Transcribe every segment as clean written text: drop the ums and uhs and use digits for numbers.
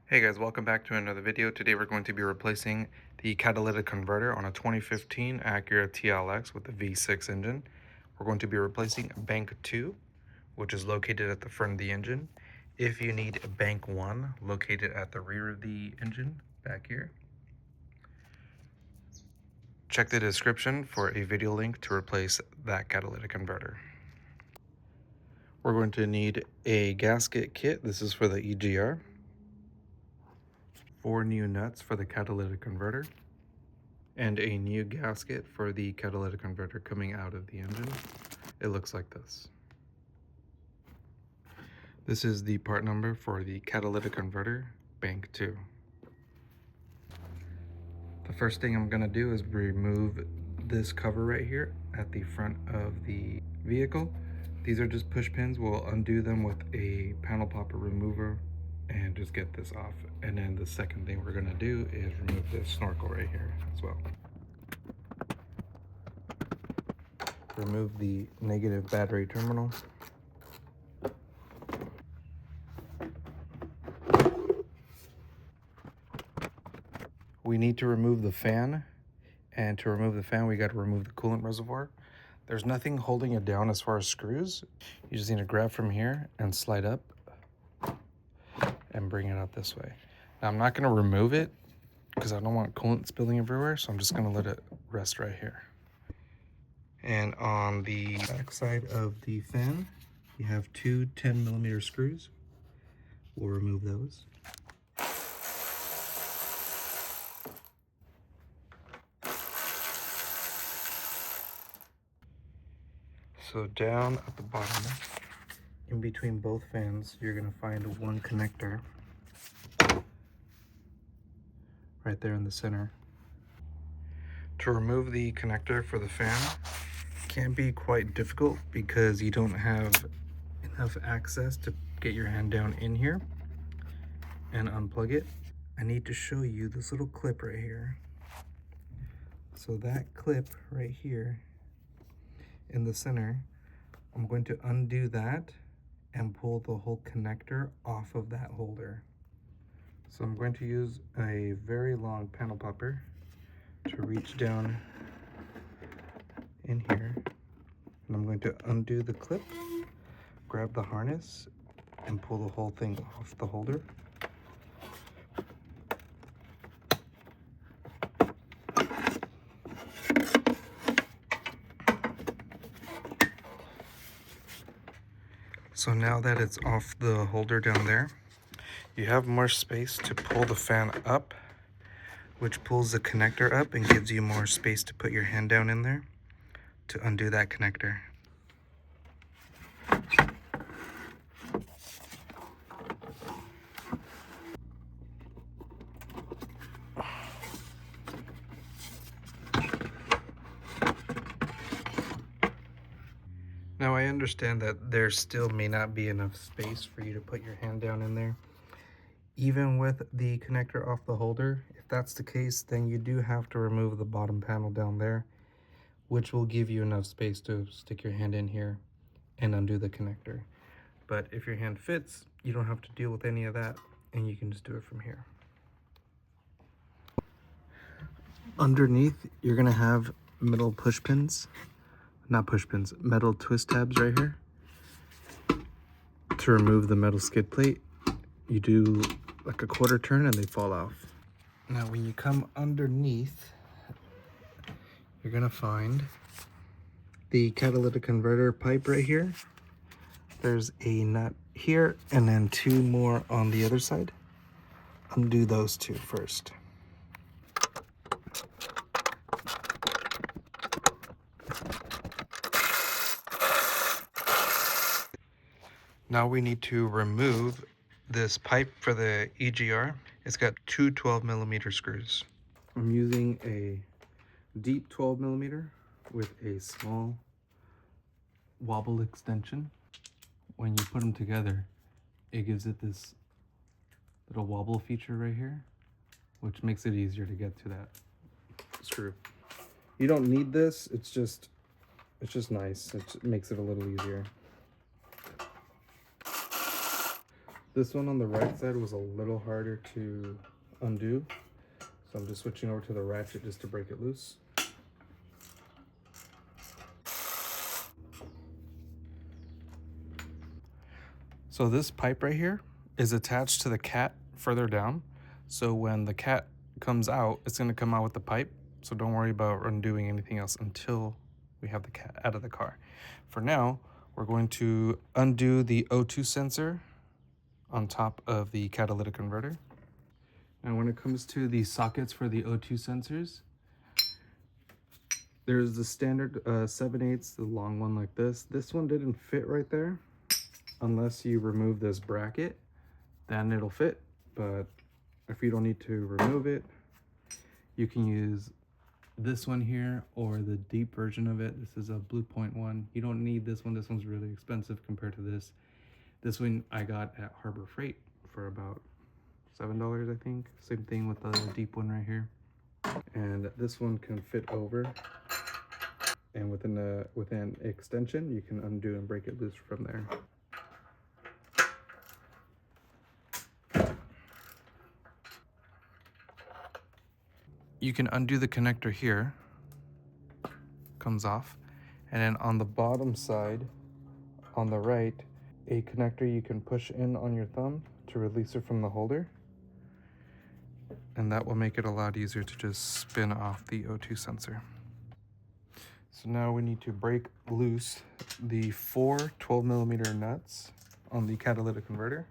Hey guys, welcome back to another video. Today we're going to be replacing the catalytic converter on a 2015 Acura TLX with the V6 engine. We're going to be replacing bank 2, which is located at the front of the engine. If you need bank 1, located at the rear of the engine, back here. Check the description for a video link to replace that catalytic converter. We're going to need a gasket kit. This is for the EGR. 4 new nuts for the catalytic converter, and a new gasket for the catalytic converter coming out of the engine. It looks like this. This is the part number for the catalytic converter, bank 2. The first thing I'm going to do is remove this cover right here at the front of the vehicle. These are just push pins. We'll undo them with a panel popper remover and just get this off. And then the second thing we're going to do is remove this snorkel right here as well. Remove the negative battery terminal. We need to remove the fan, and to remove the fan we got to remove the coolant reservoir. There's nothing holding it down as far as screws. You just need to grab from here and slide up and bring it out this way. Now I'm not going to remove it because I don't want coolant spilling everywhere, so I'm just going to let it rest right here. And on the back side of the fan, you have two 10mm screws. We'll remove those. So down at the bottom, in between both fans, you're going to find one connector right there in the center. To remove the connector for the fan can be quite difficult because you don't have enough access to get your hand down in here and unplug it. I need to show you this little clip right here. So that clip right here in the center, I'm going to undo that and pull the whole connector off of that holder. So I'm going to use a very long panel popper to reach down in here, and I'm going to undo the clip, grab the harness, and pull the whole thing off the holder. So now that it's off the holder down there, you have more space to pull the fan up, which pulls the connector up and gives you more space to put your hand down in there to undo that connector. Now I understand that there still may not be enough space for you to put your hand down in there. Even with the connector off the holder, if that's the case, then you do have to remove the bottom panel down there, which will give you enough space to stick your hand in here and undo the connector. But if your hand fits, you don't have to deal with any of that, and you can just do it from here. Underneath, you're gonna have metal push pins. Not push pins, metal twist tabs right here. To remove the metal skid plate, you do like a quarter turn and they fall off. Now when you come underneath, you're gonna find the catalytic converter pipe right here. There's a nut here and then two more on the other side. Undo those two first. Now we need to remove this pipe for the EGR. It's got two 12mm screws. I'm using a deep 12mm with a small wobble extension. When you put them together, it gives it this little wobble feature right here, which makes it easier to get to that screw. You don't need this, it's just nice. It makes it a little easier. This one on the right side was a little harder to undo, so I'm just switching over to the ratchet just to break it loose. So this pipe right here is attached to the cat further down. So when the cat comes out, it's going to come out with the pipe. So don't worry about undoing anything else until we have the cat out of the car. For now, we're going to undo the O2 sensor on top of the catalytic converter. Now when it comes to the sockets for the O2 sensors, there's the standard 7/8, the long one like this. This one didn't fit right there. Unless you remove this bracket, then it'll fit. But if you don't need to remove it, you can use this one here or the deep version of it. This is a Blue Point one. You don't need this one. This one's really expensive compared to this. This one I got at Harbor Freight for about $7, I think. Same thing with the deep one right here. And this one can fit over. And within extension, you can undo and break it loose from there. You can undo the connector here, comes off, and then on the bottom side, on the right, a connector you can push in on your thumb to release it from the holder, and that will make it a lot easier to just spin off the O2 sensor. So now we need to break loose the 4 12mm nuts on the catalytic converter.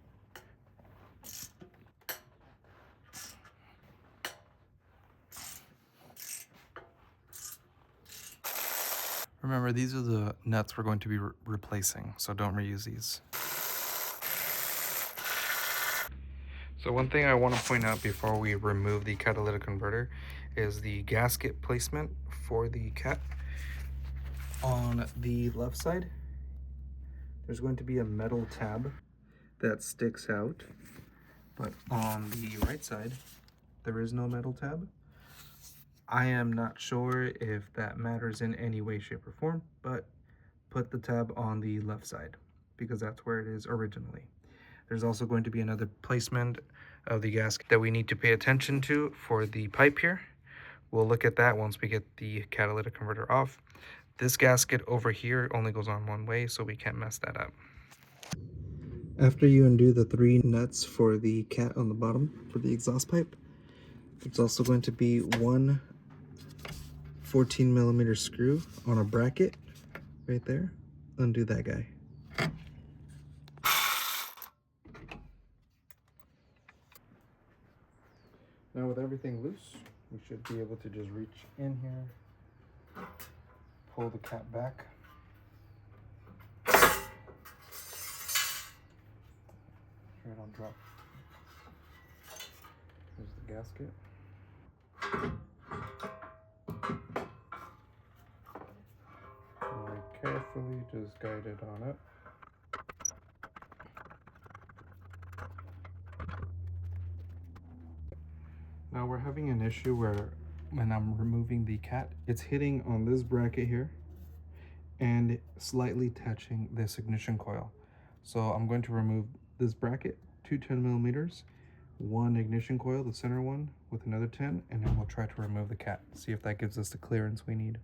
Remember, these are the nuts we're going to be replacing, so don't reuse these. So one thing I want to point out before we remove the catalytic converter is the gasket placement for the cat. On the left side, there's going to be a metal tab that sticks out, but on the right side, there is no metal tab. I am not sure if that matters in any way, shape, or form, but put the tab on the left side because that's where it is originally. There's also going to be another placement of the gasket that we need to pay attention to for the pipe here. We'll look at that once we get the catalytic converter off. This gasket over here only goes on one way, so we can't mess that up. After you undo the 3 nuts for the cat on the bottom for the exhaust pipe, there's also going to be one 14mm screw on a bracket right there. Undo that guy. Now with everything loose, we should be able to just reach in here, pull the cap back. Sure it don't drop. Here's the gasket. Very carefully just guide it on up. Now we're having an issue where when I'm removing the cat, it's hitting on this bracket here and slightly touching this ignition coil. So I'm going to remove this bracket, 2 10mm, one ignition coil, the center one, with another 10, and then we'll try to remove the cat, see if that gives us the clearance we need.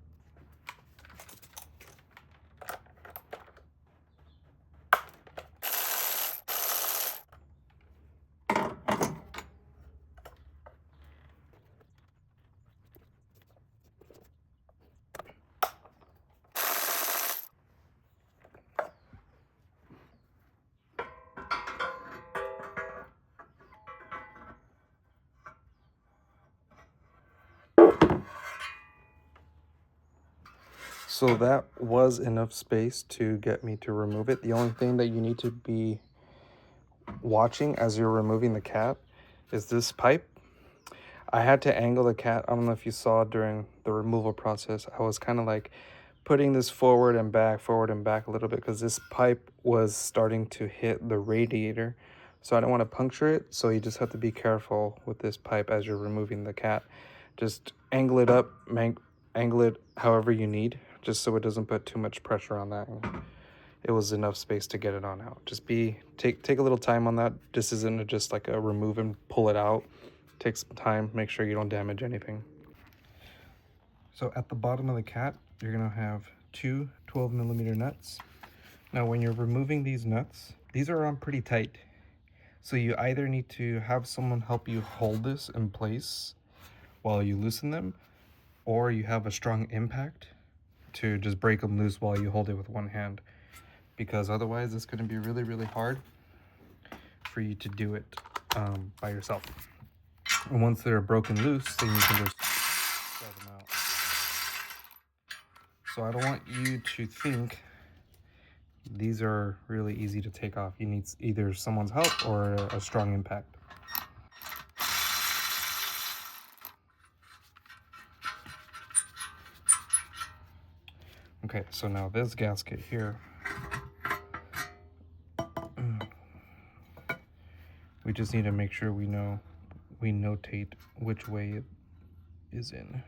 So that was enough space to get me to remove it. The only thing that you need to be watching as you're removing the cat is this pipe. I had to angle the cat. I don't know if you saw during the removal process. I was kind of like putting this forward and back a little bit because this pipe was starting to hit the radiator. So I don't want to puncture it. So you just have to be careful with this pipe as you're removing the cat. Just angle it up, angle it however you need, just so it doesn't put too much pressure on that. it was enough space to get it on out. Just take a little time on that. This isn't just like a remove and pull it out. Take some time, make sure you don't damage anything. So at the bottom of the cat, you're gonna have two 12mm nuts. Now when you're removing these nuts, these are on pretty tight. So you either need to have someone help you hold this in place while you loosen them, or you have a strong impact to just break them loose while you hold it with one hand. Because otherwise it's gonna be really, really hard for you to do it by yourself. And once they're broken loose, then you can just throw them out. So I don't want you to think these are really easy to take off. You need either someone's help or a strong impact. Okay, so now this gasket here, we just need to make sure we notate which way it is in.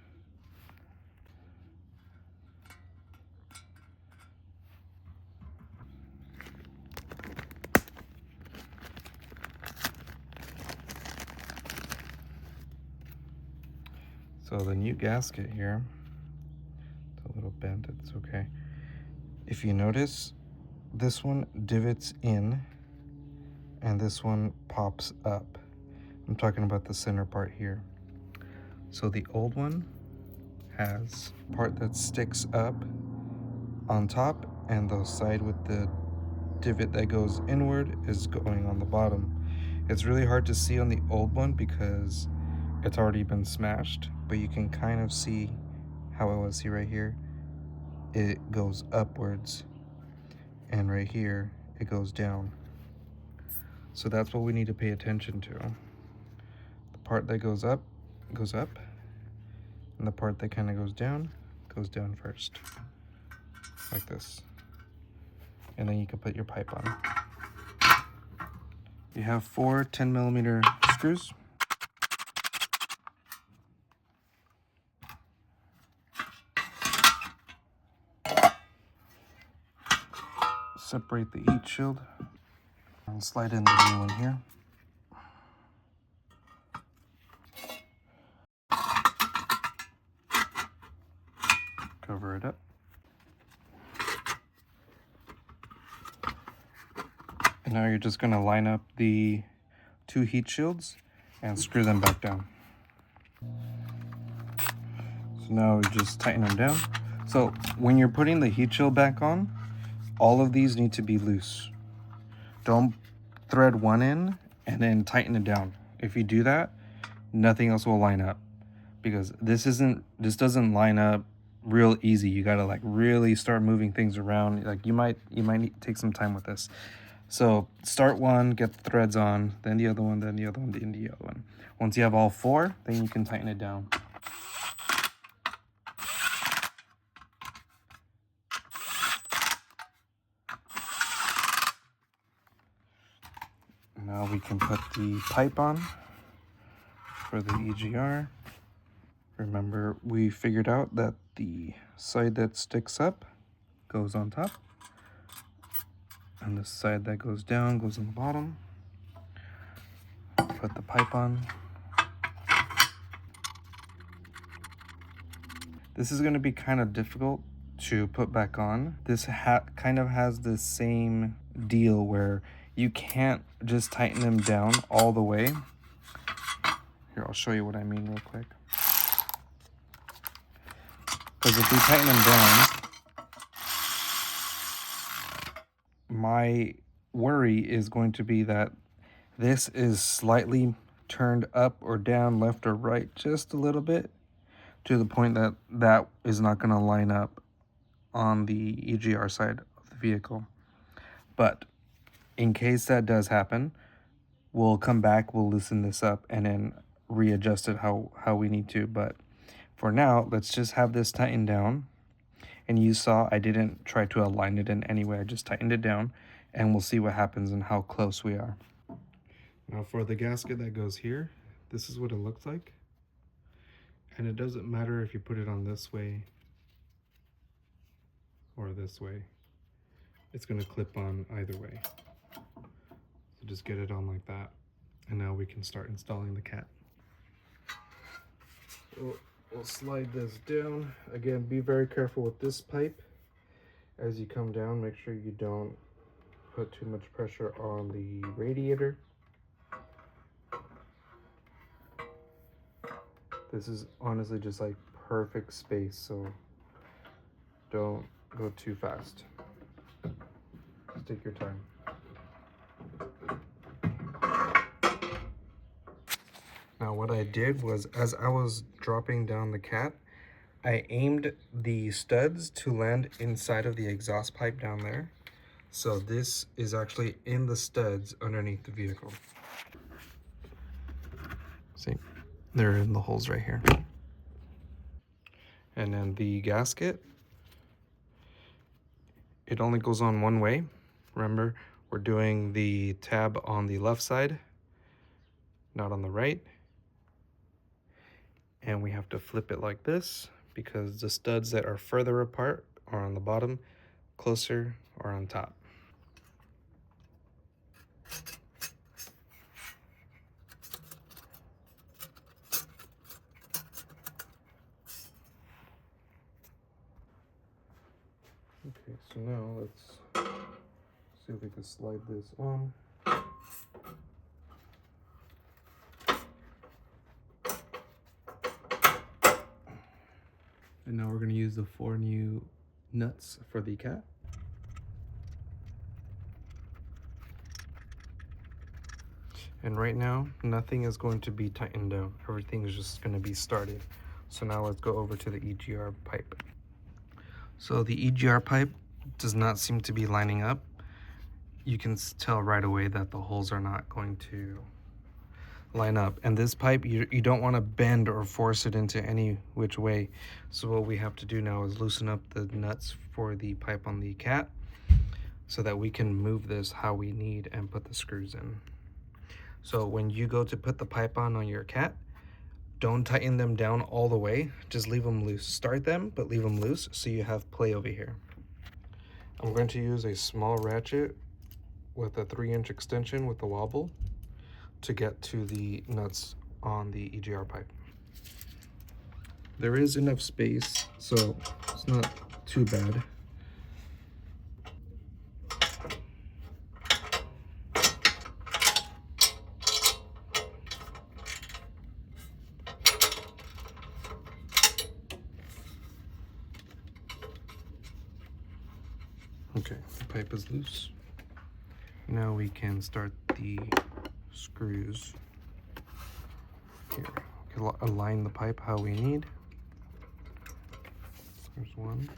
So the new gasket here, it's a little bent, it's okay. If you notice, this one divots in and this one pops up. I'm talking about the center part here. So the old one has part that sticks up on top, and the side with the divot that goes inward is going on the bottom. It's really hard to see on the old one because it's already been smashed, but you can kind of see how it was. See right here, it goes upwards, and right here it goes down. So that's what we need to pay attention to. The part that goes up, and the part that kind of goes down first, like this. And then you can put your pipe on. You have 4 10mm screws. Separate the heat shield and slide in the new one here. Cover it up. And now you're just going to line up the 2 heat shields and screw them back down. So now we just tighten them down. So when you're putting the heat shield back on, all of these need to be loose. Don't thread one in and then tighten it down. If you do that, nothing else will line up, because this doesn't line up real easy. You gotta like really start moving things around. Like you might need to take some time with this. So start one, get the threads on, then the other one, then the other one, then the other one. Once you have all 4, then you can tighten it down. Now we can put the pipe on for the EGR. Remember, we figured out that the side that sticks up goes on top, and the side that goes down goes on the bottom. Put the pipe on. This is going to be kind of difficult to put back on. This kind of has the same deal where you can't just tighten them down all the way. Here, I'll show you what I mean real quick. Because if we tighten them down, my worry is going to be that this is slightly turned up or down, left or right, just a little bit, to the point that that is not going to line up on the EGR side of the vehicle. But in case that does happen, we'll come back, we'll loosen this up, and then readjust it how we need to. But for now, let's just have this tightened down. And you saw I didn't try to align it in any way. I just tightened it down, and we'll see what happens and how close we are. Now for the gasket that goes here, this is what it looks like. And it doesn't matter if you put it on this way or this way. it's going to clip on either way. So just get it on like that, and now we can start installing the cat. We'll slide this down. Again, be very careful with this pipe. As you come down, make sure you don't put too much pressure on the radiator. This is honestly just like perfect space, so don't go too fast. Just take your time. Now what I did was, as I was dropping down the cat, I aimed the studs to land inside of the exhaust pipe down there. So this is actually in the studs underneath the vehicle. See, they're in the holes right here. And then the gasket, it only goes on one way. Remember, we're doing the tab on the left side, not on the right. And we have to flip it like this because the studs that are further apart are on the bottom, closer are on top. Okay, so now let's see if we can slide this on. And now we're going to use the 4 new nuts for the cat. And right now, nothing is going to be tightened down. Everything is just going to be started. So now let's go over to the EGR pipe. So the EGR pipe does not seem to be lining up. You can tell right away that the holes are not going to line up. And this pipe, you don't want to bend or force it into any which way. So what we have to do now is loosen up the nuts for the pipe on the cat so that we can move this how we need and put the screws in. So when you go to put the pipe on your cat, don't tighten them down all the way, just leave them loose. Start them, but leave them loose so you have play over here. I'm going to use a small ratchet with a 3-inch extension with the wobble to get to the nuts on the EGR pipe. There is enough space, so it's not too bad. Okay, the pipe is loose. Now we can start the screws. Here, we can align the pipe how we need. There's one.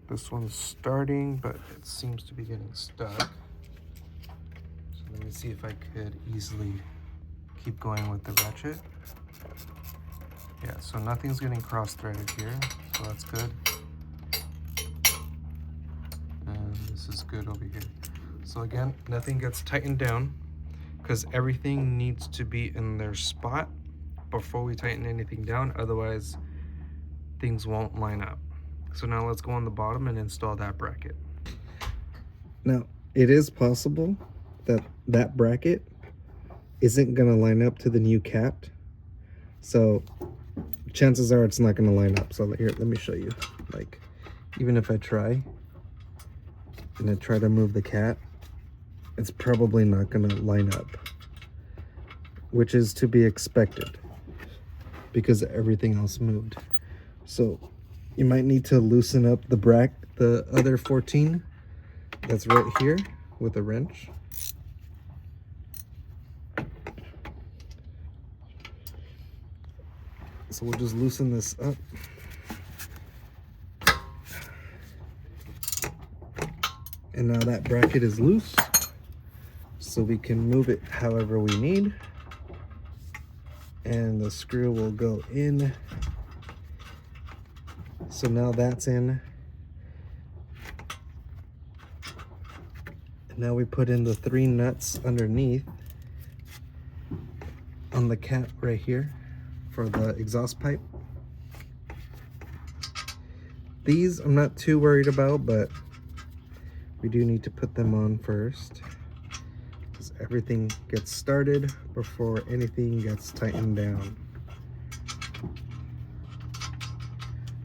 This one's starting, but it seems to be getting stuck. So let me see if I could easily keep going with the ratchet. Yeah, so nothing's getting cross-threaded here, so that's good. And this is good over here. So again, nothing gets tightened down because everything needs to be in their spot before we tighten anything down, otherwise things won't line up. So now let's go on the bottom and install that bracket. Now, it is possible that that bracket isn't gonna line up to the new cat. So chances are it's not gonna line up. So here, let me show you. Like, even if I try, and I try to move the cat, it's probably not gonna line up, which is to be expected because everything else moved. So you might need to loosen up the other 14 that's right here with a wrench. So we'll just loosen this up. And now that bracket is loose, so we can move it however we need. And the screw will go in. So now that's in. Now we put in the 3 nuts underneath on the cap right here for the exhaust pipe. These I'm not too worried about, but we do need to put them on first because everything gets started before anything gets tightened down.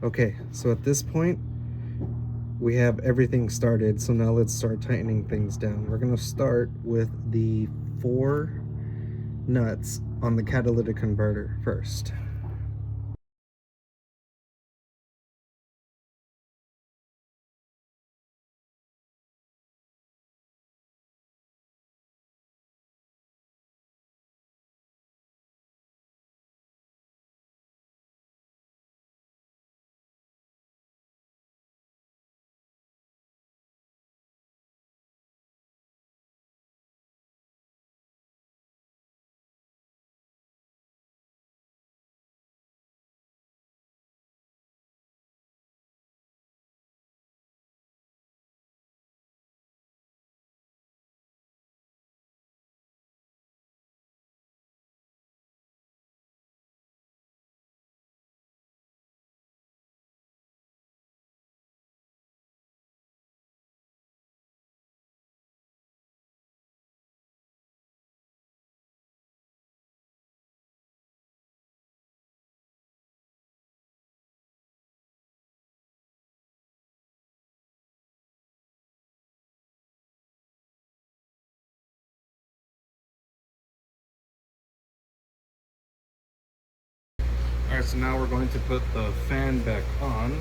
Okay, so at this point we have everything started, so now let's start tightening things down. We're going to start with the 4 nuts on the catalytic converter first. Alright, so now we're going to put the fan back on,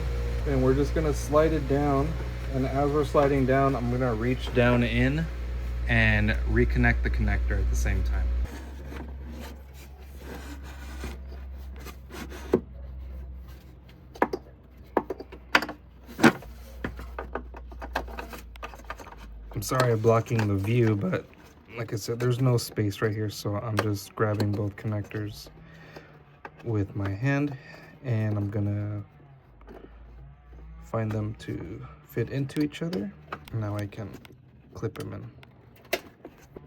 and we're just going to slide it down, and as we're sliding down, I'm going to reach down in and reconnect the connector at the same time. I'm sorry I'm blocking the view, but like I said, there's no space right here, so I'm just grabbing both connectors with my hand, and I'm gonna find them to fit into each other. Now I can clip them in.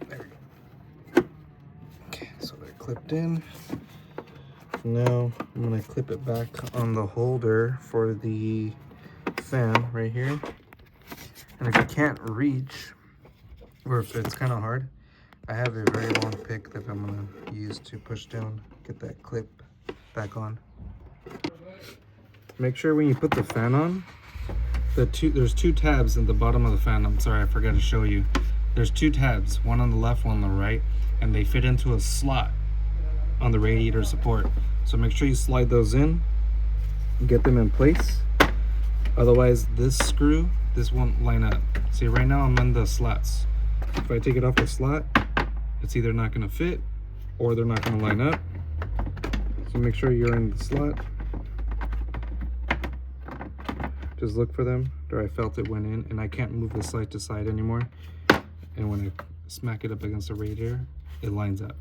There we go. Okay, so they're clipped in. Now I'm gonna clip it back on the holder for the fan right here. And if you can't reach, or if it's kind of hard, I have a very long pick that I'm gonna use to push down, get that clip back on. Make sure when you put the fan on, there's 2 tabs at the bottom of the fan. I'm sorry, I forgot to show you. There's 2 tabs, one on the left, one on the right, and they fit into a slot on the radiator support. So make sure you slide those in, get them in place. Otherwise, this screw, this won't line up. See, right now I'm on the slots. If I take it off the slot, it's either not gonna fit or they're not gonna line up. So make sure you're in the slot. Just look for them. There, I felt it went in, and I can't move this side to side anymore. And when I smack it up against the radiator, it lines up.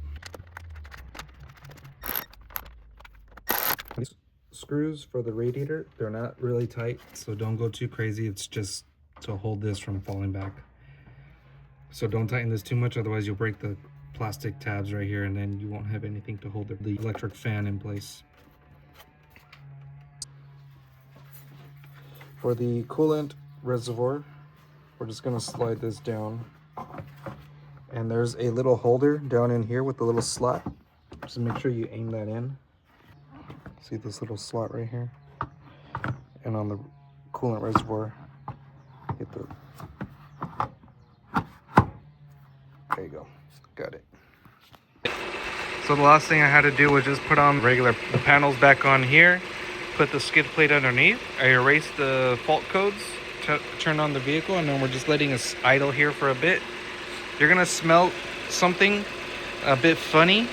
These screws for the radiator, they're not really tight, so don't go too crazy. It's just to hold this from falling back. So don't tighten this too much, otherwise you'll break the plastic tabs right here, and then you won't have anything to hold the electric fan in place. For the coolant reservoir, we're just going to slide this down, and there's a little holder down in here with the little slot. Just make sure you aim that in. See this little slot right here? And on the coolant reservoir, get the... There you go. Got it. So the last thing I had to do was just put on the panels back on here, put the skid plate underneath. I erased the fault codes to turn on the vehicle, and then we're just letting us idle here for a bit. You're gonna smell something a bit funny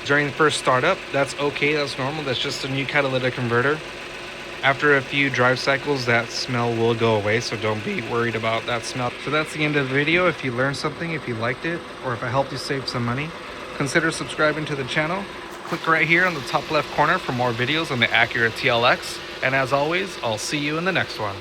during the first startup. That's okay, that's normal. That's just a new catalytic converter. After a few drive cycles, that smell will go away, so don't be worried about that smell. So that's the end of the video. If you learned something, if you liked it, or if I helped you save some money, consider subscribing to the channel. Click right here on the top left corner for more videos on the Acura TLX. And as always, I'll see you in the next one.